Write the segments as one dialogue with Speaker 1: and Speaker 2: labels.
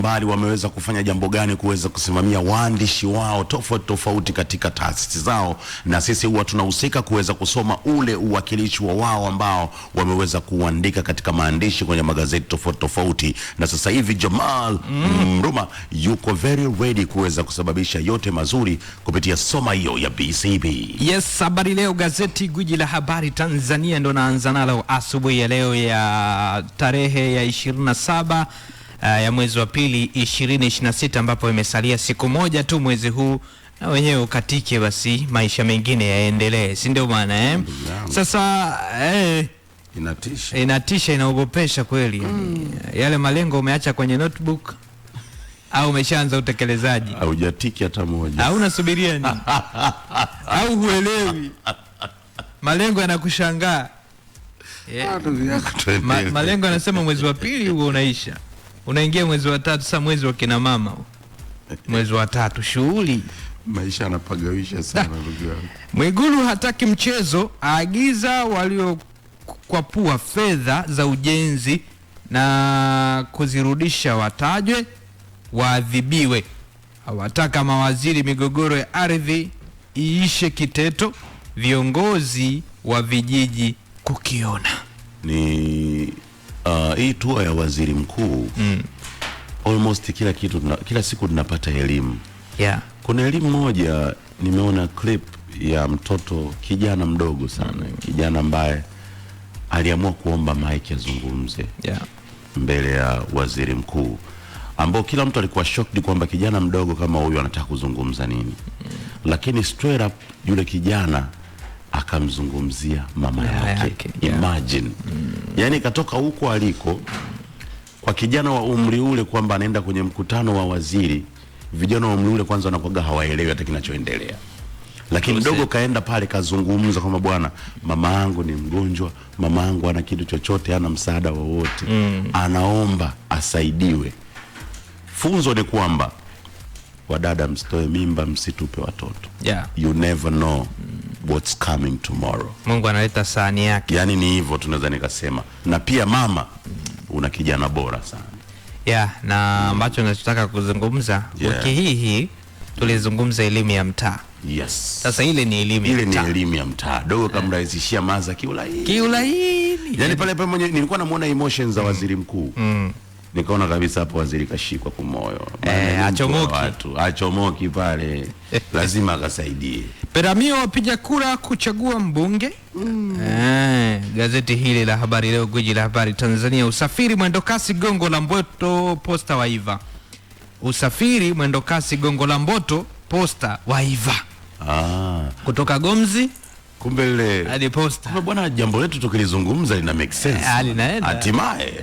Speaker 1: bali wameweza kufanya jambo gani kuweza kusimamia waandishi wao tofauti katika taasisi zao, na sisi huwa tunahusika kuweza kusoma ule uwakilishi wa wao ambao wameweza kuandika katika maandishi kwenye magazeti tofauti. Na sasa hivi Jamal Mruma yuko very ready kuweza kusababisha yote mazuri kupitia soma hiyo ya BCB.
Speaker 2: Yes, habari leo gazeti gwiji la habari Tanzania ndo naanza nalo asubuhi ya leo ya tarehe ya 27 ya mwezi wa pili 2026, ambapo imesalia siku moja tu mwezi huu na wenyewe ukatike, basi maisha mengine yaendelee, si ndio maana Sasa inatisha, inaogopesha kweli. Yale malengo umeacha kwenye notebook au umeshaanza utekelezaji?
Speaker 1: Haujatiki hata moja.
Speaker 2: Au unasubiria nini? Au huelewi? Malengo yanakushangaa. Malengo yanasema mwezi wa pili huo unaisha. Unaingia mwezi wa tatu, sasa mwezi wa kina mama. Mwezi wa tatu shughuli.
Speaker 1: Maisha yanapagawisha sana ndugu yangu.
Speaker 2: Mwigulu hataki mchezo, aagiza waliokwapua fedha za ujenzi na kuzirudisha watajwe, waadhibiwe. Hawataka mawaziri migogoro ya ardhi iishe Kiteto, viongozi wa vijiji kukiona.
Speaker 1: Ni hii tour ya waziri mkuu almost kila siku tunapata elimu. Kuna elimu moja nimeona clip ya mtoto kijana mdogo sana, kijana ambaye aliamua kuomba mic azungumze mbele ya waziri mkuu, ambao kila mtu alikuwa shocked kwamba kijana mdogo kama huyu anataka kuzungumza nini. Lakini straight up yule kijana akamzungumzia mama yake. Imagine. Yani katoka huko aliko kwa kijana wa umri ule kwamba anaenda kwenye mkutano wa waziri. Vijana wa umri ule kwanza wanakuwa hawaelewi hata kinachoendelea. Lakini mdogo kaenda pale kazungumza kwamba bwana, mama yangu ni mgonjwa, mama yangu hana kitu chochote, hana msaada wowote. Anaomba asaidiwe. Funzo ni kwamba wadada, msitoe mimba, msitupe watoto. You never know what's coming tomorrow.
Speaker 2: Mungu analeta sahani yake.
Speaker 1: Yani ni hivyo tunaweza nikasema. Na pia mama, una kijana bora sana.
Speaker 2: Na ambacho ninachotaka kuzungumza wiki hii tulizungumza elimu ya mtaa. Sasa ile ni elimu ya mtaa.
Speaker 1: Ile ni elimu ya mtaa. Dogo kamrahisishia maza kiulaini. Yani pale mwenye nilikuwa namuona emotions za waziri mkuu. Nikaona kabisa hapo waziri kashikwa kwa moyo. Achomoki pale. Lazima akasaidie.
Speaker 2: Peramio wapiga kura kuchagua mbunge. Gazeti hili la habari leo gwiji la habari Tanzania. Usafiri mwendokasi Gongo la Mboto, posta waiva. Usafiri mwendokasi Gongo la Mboto, posta waiva. Kutoka Gomzi
Speaker 1: kumbe ile
Speaker 2: hadi posta.
Speaker 1: Kumbe bwana, jambo letu tukilizungumza lina make sense. Hatimaye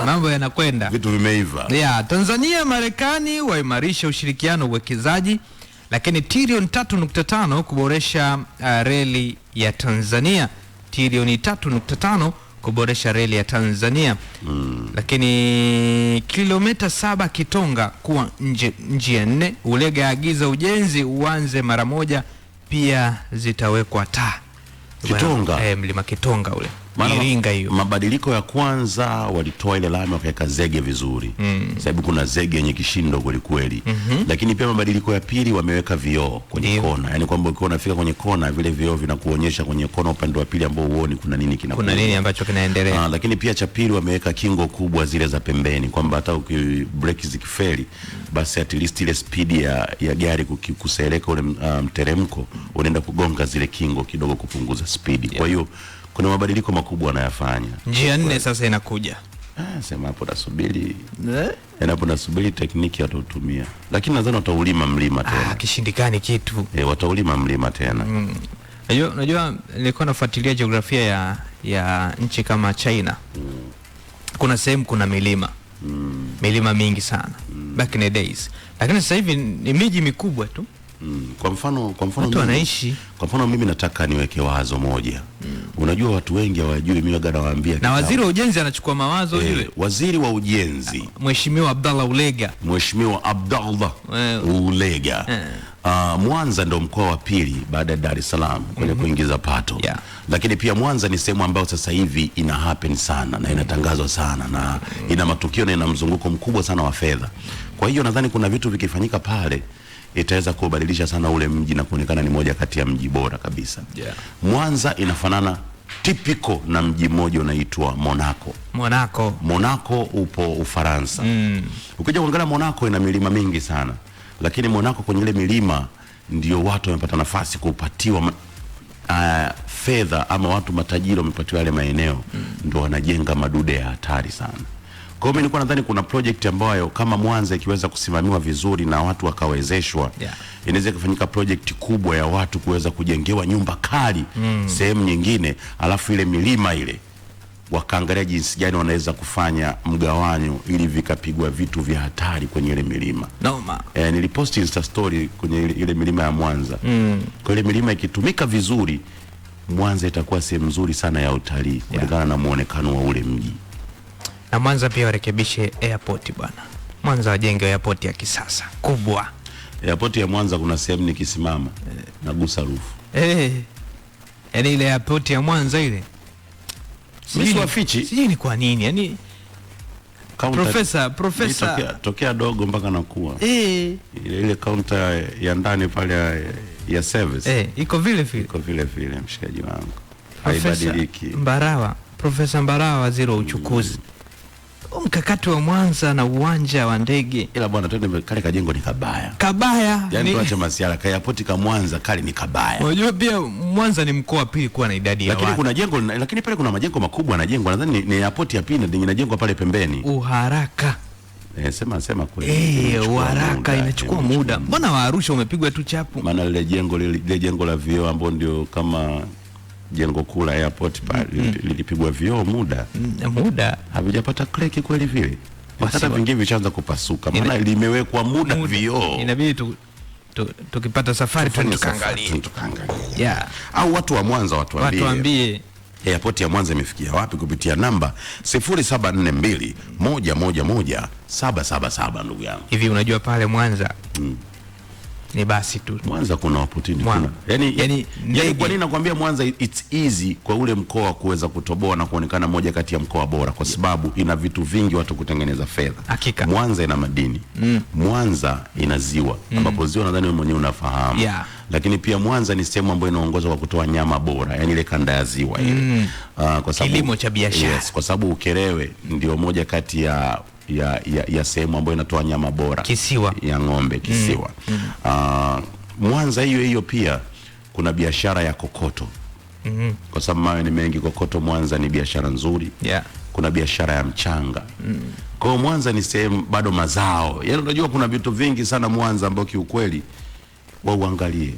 Speaker 2: mambo yanakwenda,
Speaker 1: vitu vimeiva.
Speaker 2: Tanzania Marekani waimarisha ushirikiano uwekezaji, lakini trilioni 3.5 kuboresha reli ya Tanzania. Trilioni 3.5 kuboresha reli ya Tanzania. Lakini kilomita 7 Kitonga kuwa njia 4. Ulega agiza ujenzi uanze mara moja, pia zitawekwa taa.
Speaker 1: Kitonga.
Speaker 2: Mlima Kitonga ule. Iringa hiyo.
Speaker 1: Mabadiliko ya kwanza walitoa ile lami wakaweka zege vizuri. Sababu kuna zege yenye kishindo kweli. Lakini pia mabadiliko ya pili wameweka vioo kwenye kona. Yani kwamba ukiwa unafika kwenye kona vile vioo vinakuonyesha kwenye kona upande wa pili ambao uone kuna nini kinakuwa.
Speaker 2: Kuna nini ambacho kinaendelea.
Speaker 1: Lakini pia cha pili wameweka kingo kubwa zile za pembeni kwamba hata breki zikifeli basi at least ile speed ya gari kuseleka ule mteremko unaenda kugonga zile kingo kidogo kupunguza speed. Kwa hiyo kuna mabadiliko makubwa wanayafanya.
Speaker 2: Njia 4 sasa inakuja.
Speaker 1: Sema hapo nasubiri. Hapo nasubiri tekniki watatumia. Lakini nadhani wataulima mlima tena.
Speaker 2: Kishindikani kitu.
Speaker 1: Wataulima mlima tena.
Speaker 2: Unajua nilikuwa nafuatilia jiografia ya nchi kama China. Kuna sehemu kuna milima. Milima mingi sana. Back in the days. Lakini sasa hivi ni miji mikubwa tu.
Speaker 1: Kwa mfano
Speaker 2: watu wanaishi.
Speaker 1: Kwa mfano mimi nataka niweke wazo moja. Unajua watu wengi hawajui, mimi waga nawaambia.
Speaker 2: Na waziri wa ujenzi anachukua mawazo yule.
Speaker 1: Waziri wa ujenzi
Speaker 2: Mheshimiwa Abdallah Ulega.
Speaker 1: Mheshimiwa Abdallah Ulega Mwanza ndo mkoa wa pili baada ya Dar es Salaam kwenye kuingiza pato. Lakini pia Mwanza ni sehemu ambayo sasa hivi ina happen sana na inatangazwa sana na ina matukio na ina mzunguko mkubwa sana wa fedha. Kwa hiyo nadhani kuna vitu vikifanyika pale itaweza kubadilisha sana ule mji na kuonekana ni moja kati ya mji bora kabisa. Mwanza inafanana typical na mji mmoja unaitwa Monaco. Monaco upo Ufaransa. Ukija kuangalia Monaco ina milima mingi sana. Lakini Monaco kwenye ile milima ndio watu wamepata nafasi kupatiwa fedha, ama watu matajiri wamepatiwa yale maeneo ndio wanajenga madude ya hatari sana. Kwa hiyo mimi nilikuwa nadhani kuna project ambayo kama Mwanza ikiweza kusimamiwa vizuri na watu wakawezeshwa, inaweza kufanyika project kubwa ya watu kuweza kujengewa nyumba kali sehemu nyingine, alafu ile milima ile wakaangalia jinsi gani wanaweza kufanya mgawanyo ili vikapigwa vitu vya hatari kwenye ile milima. Nilipost Insta story kwenye ile milima ya Mwanza. Kwa ile milima ikitumika vizuri, Mwanza itakuwa sehemu nzuri sana ya utalii kulingana na muonekano wa ule mji.
Speaker 2: Na Mwanza pia warekebishe airport bwana. Mwanza wajenge airport ya kisasa kubwa.
Speaker 1: Airport ya Mwanza kuna sehemu nikisimama nagusa rufu.
Speaker 2: Yaani ile airport ya Mwanza ile sijui ni kwa nini, yani profesa
Speaker 1: tokea dogo mpaka nakuwa ile counter ya ndani pale ya service
Speaker 2: iko vile
Speaker 1: vile mshikaji wangu, haibadiliki. Profesa Mbarawa, waziri wa uchukuzi, mkakati wa Mwanza na uwanja wa ndege. Ila bwana, twende kale kajengo ni kabaya. Yani tuache masiala, airport ka Mwanza kale ni kabaya.
Speaker 2: Unajua pia Mwanza ni mkoa pili kuwa na idadi ya watu.
Speaker 1: Lakini kuna jengo, lakini pale kuna majengo makubwa yanajengwa. Nadhani ni airport ya pili ndio inajengwa pale pembeni.
Speaker 2: Uharaka.
Speaker 1: Sema kweli.
Speaker 2: Uharaka inachukua muda. Mbona wa Arusha umepigwa tu chapu?
Speaker 1: Maana lile jengo la vioo ambao ndio kama jengo kuu la airport pale lilipigwa vioo muda havijapata kleki kweli vile, hata vingine vichaanza kupasuka, maana limewekwa muda vioo.
Speaker 2: Inabidi tukipata safari tukaangalie.
Speaker 1: Au watu wa Mwanza watuambie airport ya Mwanza imefikia wapi kupitia namba 0742111777. ndugu yangu,
Speaker 2: hivi unajua pale Mwanza ni basi tu
Speaker 1: Mwanza kuna opportunity yani kwa nini nakwambia Mwanza it's easy kwa ule mkoa kuweza kutoboa na kuonekana moja kati ya mkoa bora, kwa sababu ina vitu vingi watu kutengeneza fedha. Mwanza ina madini, Mwanza ina ziwa ambapo ziwa nadhani wewe mwenyewe unafahamu. Lakini pia Mwanza ni sehemu ambayo inaongozwa kwa kutoa nyama bora, yani ile kanda ya ziwa ile.
Speaker 2: Kwa sababu kilimo cha biashara.
Speaker 1: Kwa sababu Ukerewe ndio moja kati ya sehemu ambayo inatoa nyama bora,
Speaker 2: kisiwa
Speaker 1: ya ng'ombe, kisiwa. Mwanza hiyo pia kuna biashara ya kokoto. Kwa sababu mawe ni mengi, kokoto Mwanza ni biashara nzuri. Kuna biashara ya mchanga. Kwa Mwanza ni sehemu bado mazao. Yaani unajua kuna vitu vingi sana Mwanza ambao kiukweli wauangalie,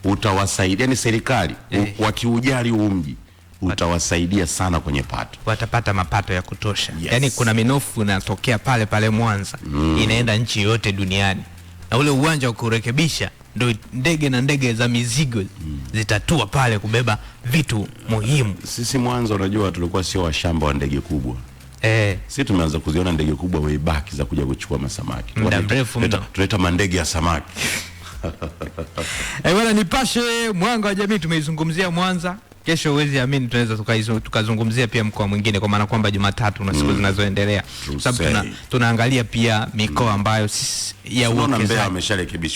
Speaker 1: utawasaidia. Yani serikali wakiujali huu mji utawasaidia sana kwenye pato,
Speaker 2: watapata mapato ya kutosha. Yani kuna minofu inatokea pale Mwanza inaenda nchi yote duniani, na ule uwanja wa kurekebisha ndio ndege za mizigo zitatua pale kubeba vitu muhimu.
Speaker 1: Sisi Mwanza unajua tulikuwa sio washamba wa ndege kubwa. Sisi tumeanza kuziona ndege kubwa way back za kuja kuchukua masamaki. Tuleta mandege ya samaki.
Speaker 2: Bwana, Nipashe Mwanga wa Jamii tumeizungumzia Mwanza. Kesho uwezi amini tunaweza tukazungumzia pia mkoa mwingine, kwa maana kwamba Jumatatu na siku zinazoendelea, sababu tunaangalia pia mikoa ambayo ya uwekezaji.
Speaker 1: Mbeya amesharekebishwa.